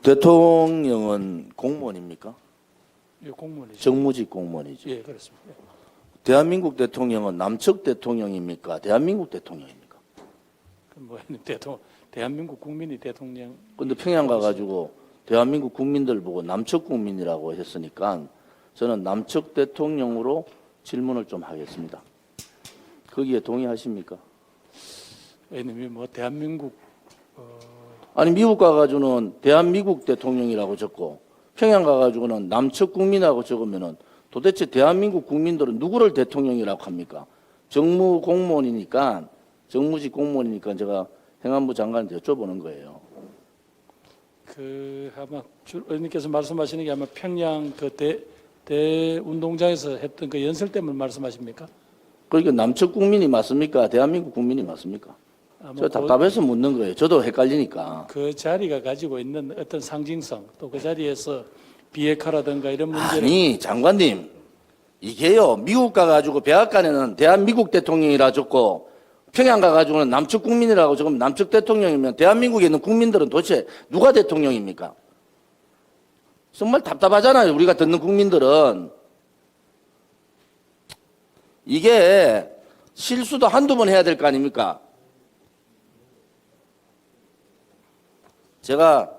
대통령은 공무원입니까? 예, 공무원이죠. 정무직 공무원이죠. 예, 그렇습니다. 예. 대한민국 대통령은 남측 대통령입니까? 대한민국 대통령입니까? 뭐 대한민국 국민이 대통령. 근데 평양 가가지고 대한민국 국민들 보고 남측 국민이라고 했으니까 저는 남측 대통령으로 질문을 좀 하겠습니다. 거기에 동의하십니까? 왜냐면 뭐 대한민국 아니 미국 가가지고는 대한민국 대통령이라고 적고 평양 가가지고는 남측 국민이라고 적으면은 도대체 대한민국 국민들은 누구를 대통령이라고 합니까? 정무 공무원이니까 정무직 공무원이니까 제가 행안부 장관한테 여쭤보는 거예요. 그 아마 의원님께서 말씀하시는 게 아마 평양 그 대운동장에서 했던 그 연설 때문에 말씀하십니까? 그러니까 남측 국민이 맞습니까? 대한민국 국민이 맞습니까? 아마 저 답답해서 묻는 거예요. 저도 헷갈리니까. 그 자리가 가지고 있는 어떤 상징성 또 그 자리에서 비핵화라든가 이런 문제를 아니 장관님 이게요 미국 가가지고 백악관에는 대한민국 대통령이라 적고 평양 가가지고는 남측 국민이라고 적으면 남측 대통령이면 대한민국에 있는 국민들은 도대체 누가 대통령입니까? 정말 답답하잖아요. 우리가 듣는 국민들은. 이게 실수도 한두 번 해야 될 거 아닙니까? 제가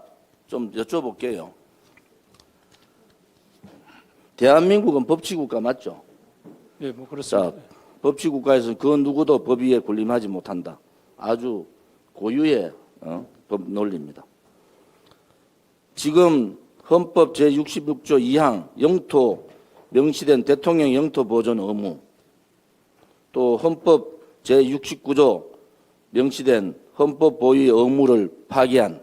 좀 여쭤볼게요. 대한민국은 법치국가 맞죠? 예, 뭐 그렇습니다. 자, 법치국가에서는 그 누구도 법 위에 군림하지 못한다. 아주 고유의 법 논리입니다. 지금 헌법 제66조 2항 영토 명시된 대통령 영토 보존 의무, 또 헌법 제69조 명시된 헌법 보유의 의무를 파기한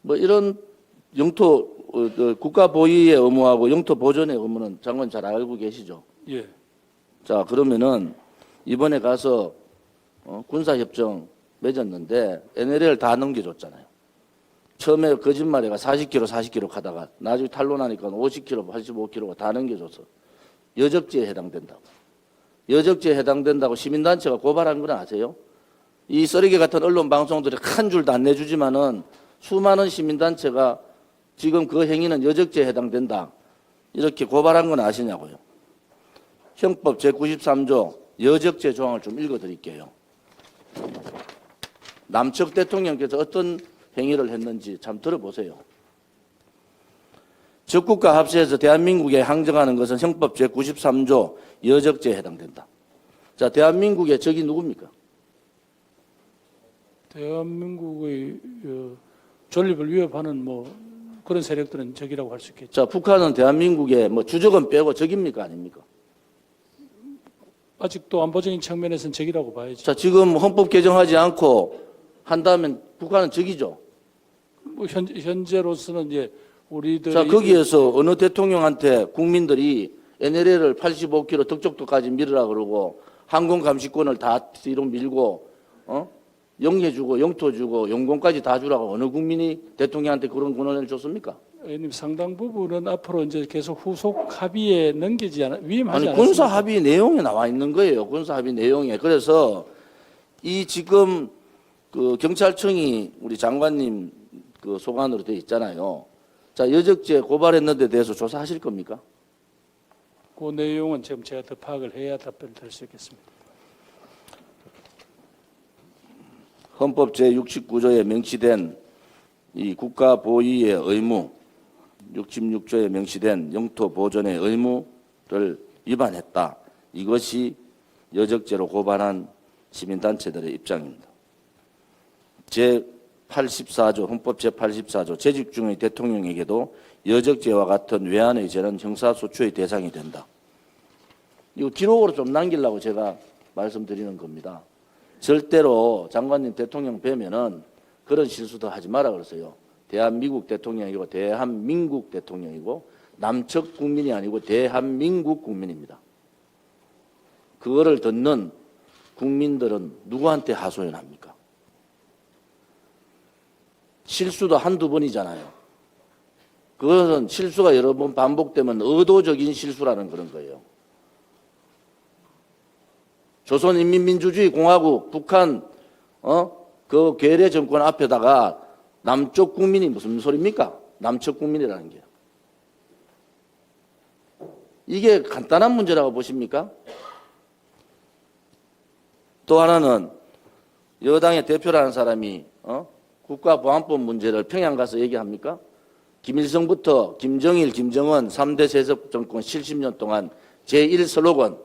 뭐 이런 영토 국가 보유의 의무하고 영토 보존의 의무는 장관 잘 알고 계시죠? 예. 자, 그러면은 이번에 가서 군사협정 맺었는데 NLL 다 넘겨줬잖아요. 처음에 거짓말해가 40km 가다가 나중에 탄로나니까 50km, 85km가 다 넘겨줘서 여적죄에 해당된다고. 여적죄에 해당된다고 시민단체가 고발한 건 아세요? 이 쓰레기 같은 언론 방송들이 한 줄도 안 내주지만은 수많은 시민단체가 지금 그 행위는 여적죄에 해당된다. 이렇게 고발한 건 아시냐고요. 형법 제93조 여적죄 조항을 좀 읽어드릴게요. 남측 대통령께서 어떤 행위를 했는지 참 들어보세요. 적국과 합세해서 대한민국에 항정하는 것은 형법 제93조 여적죄에 해당된다. 자, 대한민국의 적이 누굽니까? 대한민국의 존립을 위협하는 뭐 그런 세력들은 적이라고 할 수 있겠죠. 자, 북한은 대한민국의 뭐 주적은 빼고 적입니까? 아닙니까? 아직도 안보적인 측면에서는 적이라고 봐야죠. 자, 지금 헌법 개정하지 않고 한다면 북한은 적이죠. 뭐 현재로서는 이제 우리들이 자, 거기에서 어느 대통령한테 국민들이 NLL을 85km 덕적도까지 밀으라 그러고 항공 감시권을 다 뒤로 밀고 영해 주고 영토 주고 용공까지 다 주라고 어느 국민이 대통령한테 그런 권한을 줬습니까? 의원님 상당 부분은 앞으로 이제 계속 후속 합의에 넘기지 않아 위임하지 아니 않았습니까? 군사 합의 내용에 나와 있는 거예요. 군사 합의 내용에. 그래서 이 지금 그 경찰청이 우리 장관님 그 소관으로 돼 있잖아요. 자, 여적죄 고발했는 데 대해서 조사하실 겁니까? 그 내용은 지금 제가 더 파악을 해야 답변을 드릴 수 있겠습니다. 헌법 제69조에 명시된 이 국가 보위의 의무, 66조에 명시된 영토 보존의 의무를 위반했다. 이것이 여적죄로 고발한 시민단체들의 입장입니다. 제84조, 헌법 제84조 재직 중의 대통령에게도 여적죄와 같은 외환의 죄는 형사소추의 대상이 된다. 이거 기록으로 좀 남기려고 제가 말씀드리는 겁니다. 절대로 장관님 대통령 뵈면은 그런 실수도 하지 마라 그랬어요. 대한민국 대통령이고 대한민국 대통령이고 남측 국민이 아니고 대한민국 국민입니다. 그거를 듣는 국민들은 누구한테 하소연합니까? 실수도 한두 번이잖아요. 그것은 실수가 여러 번 반복되면 의도적인 실수라는 그런 거예요. 조선인민민주주의 공화국 북한 그 괴뢰 정권 앞에다가 남쪽 국민이 무슨 소리입니까? 남쪽 국민이라는 게. 이게 간단한 문제라고 보십니까? 또 하나는 여당의 대표라는 사람이 국가보안법 문제를 평양 가서 얘기합니까? 김일성부터 김정일, 김정은 3대 세습 정권 70년 동안 제1 슬로건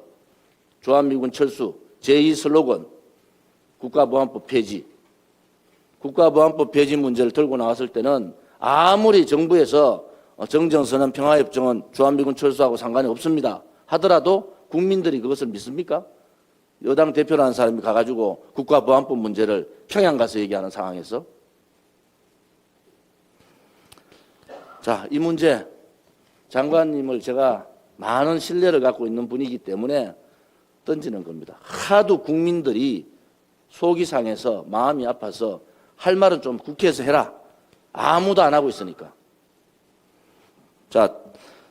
주한미군 철수, 제2 슬로건 국가보안법 폐지. 국가보안법 폐지 문제를 들고 나왔을 때는 아무리 정부에서 정전선언 평화협정은 주한미군 철수하고 상관이 없습니다 하더라도 국민들이 그것을 믿습니까? 여당 대표라는 사람이 가가지고 국가보안법 문제를 평양 가서 얘기하는 상황에서. 자, 이 문제 장관님을 제가 많은 신뢰를 갖고 있는 분이기 때문에 던지는 겁니다. 하도 국민들이 속이 상해서 마음이 아파서 할 말은 좀 국회에서 해라. 아무도 안 하고 있으니까. 자,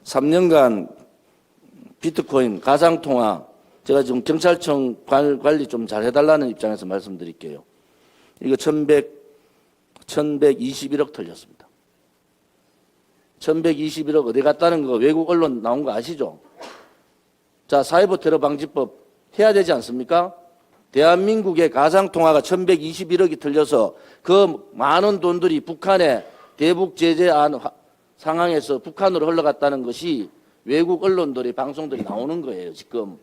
3년간 비트코인 가상통화 제가 지금 경찰청 관리 좀 잘 해달라는 입장에서 말씀드릴게요. 이거 1121억 털렸습니다. 1121억 어디 갔다는 거 외국 언론 나온 거 아시죠? 자, 사이버 테러 방지법 해야 되지 않습니까? 대한민국의 가상통화가 1121억이 털려서 그 많은 돈들이 북한의 대북 제재안 상황에서 북한으로 흘러갔다는 것이 외국 언론들이 방송들이 나오는 거예요, 지금.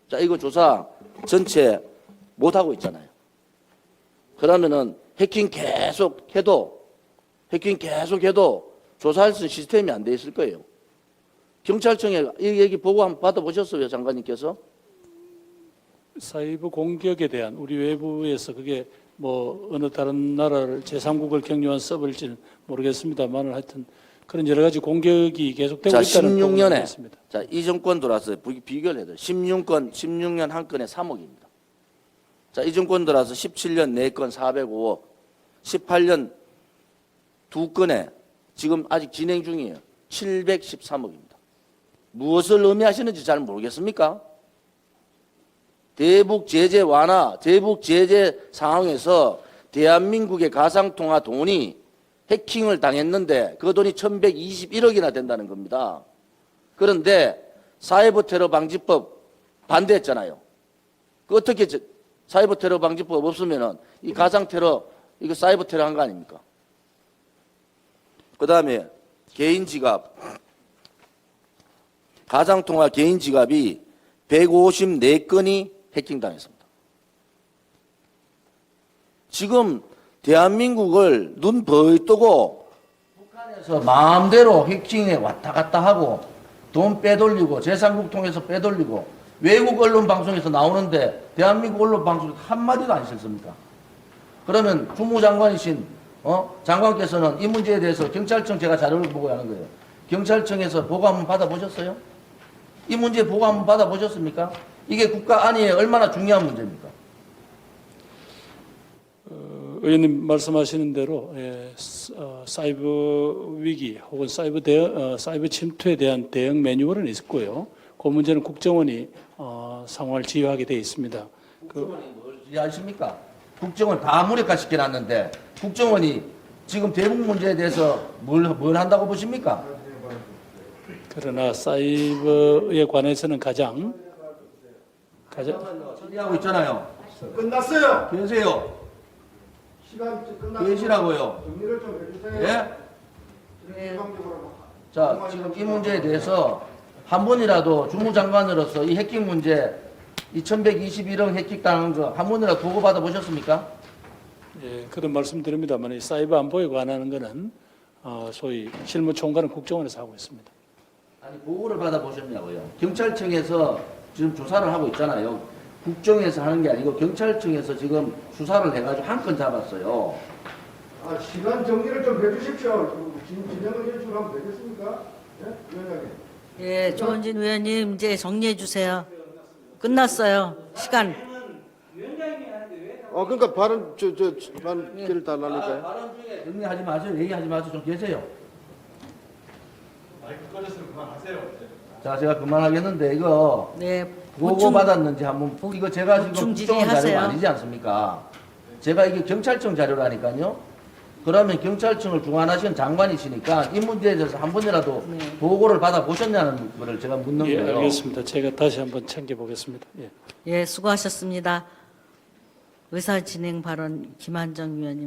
자, 이거 조사 전체 못하고 있잖아요. 그러면은 해킹 계속 해도 조사할 수 있는 시스템이 안 돼 있을 거예요. 경찰청에 이 얘기 보고 한번 받아보셨어요, 장관님께서? 사이버 공격에 대한 우리 외부에서 그게 뭐 어느 다른 나라를 제3국을 경유한 서버일지는 모르겠습니다만 하여튼 그런 여러 가지 공격이 계속되고 자, 있다는 16년에 있습니다. 자, 이 정권 들어와서 비교를 해야 돼요. 16년 한 건에 3억입니다. 자, 이 정권 들어와서 17년 4건 405억, 18년 2건에 지금 아직 진행 중이에요. 713억입니다. 무엇을 의미하시는지 잘 모르겠습니까? 대북 제재 완화, 대북 제재 상황에서 대한민국의 가상통화 돈이 해킹을 당했는데 그 돈이 1121억이나 된다는 겁니다. 그런데 사이버 테러 방지법 반대했잖아요. 그 어떻게 사이버 테러 방지법 없으면은 이 가상 테러 이거 사이버 테러 한 거 아닙니까? 그다음에 개인 지갑. 가상 통화 개인 지갑이 154건이 해킹당했습니다. 지금 대한민국을 눈 벌 뜨고 북한에서 마음대로 해킹에 왔다 갔다 하고 돈 빼돌리고 제3국 통해서 빼돌리고 외국 언론 방송에서 나오는데 대한민국 언론 방송에 한마디도 안 썼습니까? 그러면 국무장관이신 장관께서는 이 문제에 대해서 경찰청 제가 자료를 보고 하는 거예요. 경찰청에서 보고 한번 받아보셨어요? 이 문제 보고 한번 받아보셨습니까? 이게 국가 안위에 얼마나 중요한 문제입니까? 의원님 말씀하시는 대로 사이버 위기 혹은 사이버 침투에 대한 대응 매뉴얼은 있고요. 그 문제는 국정원이 상황을 지휘하게 되어 있습니다. 국정원이 뭘 지휘하십니까? 국정원 다 무력화시켜놨는데 국정원이 지금 대북 문제에 대해서 뭘 한다고 보십니까? 그러나 사이버에 관해서는 가장 처리하고 있잖아요. 끝났어요. 계세요. 시간 끝났어요. 계시라고요. 정리를 좀 해주세요. 예? 일방적으로. 자, 지금 이 문제에 대해서 한 번이라도 주무장관으로서 이 해킹 문제, 이 1121억 해킹 당한 거 한 번이라도 보고받아 보셨습니까? 예, 그런 말씀드립니다만 이 사이버 안보에 관한 거는 소위 실무총괄은 국정원에서 하고 있습니다. 아니, 보고를 받아 보셨냐고요. 경찰청에서 지금 조사를 하고 있잖아요. 국정에서 하는 게 아니고 경찰청에서 지금 수사를 해가지고 한 건 잡았어요. 아, 시간 정리를 좀 해주십시오. 진행을 해주시면 되겠습니까? 예? 위원장님. 예, 조원진 의원님 이제 정리해 주세요. 끝났어요. 시간. 그러니까 발언 발언기를 달라니까요. 발언 중에 정리하지 마세요. 얘기하지 마세요. 좀 계세요. 마이크 꺼졌으면 그만하세요. 자, 제가 그만하겠는데 이거 네, 보고 받았는지 한번 이거 제가 지금 보충 국정원 자료가 질의하세요. 아니지 않습니까? 제가 이게 경찰청 자료라니까요. 그러면 경찰청을 중안하시는 장관이시니까 이 문제에 대해서 한 번이라도 보고를 받아 보셨냐는 거를 제가 묻는 예, 거예요. 알겠습니다. 제가 다시 한번 챙겨보겠습니다. 예. 예, 수고하셨습니다. 의사진행 발언 김한정 위원님.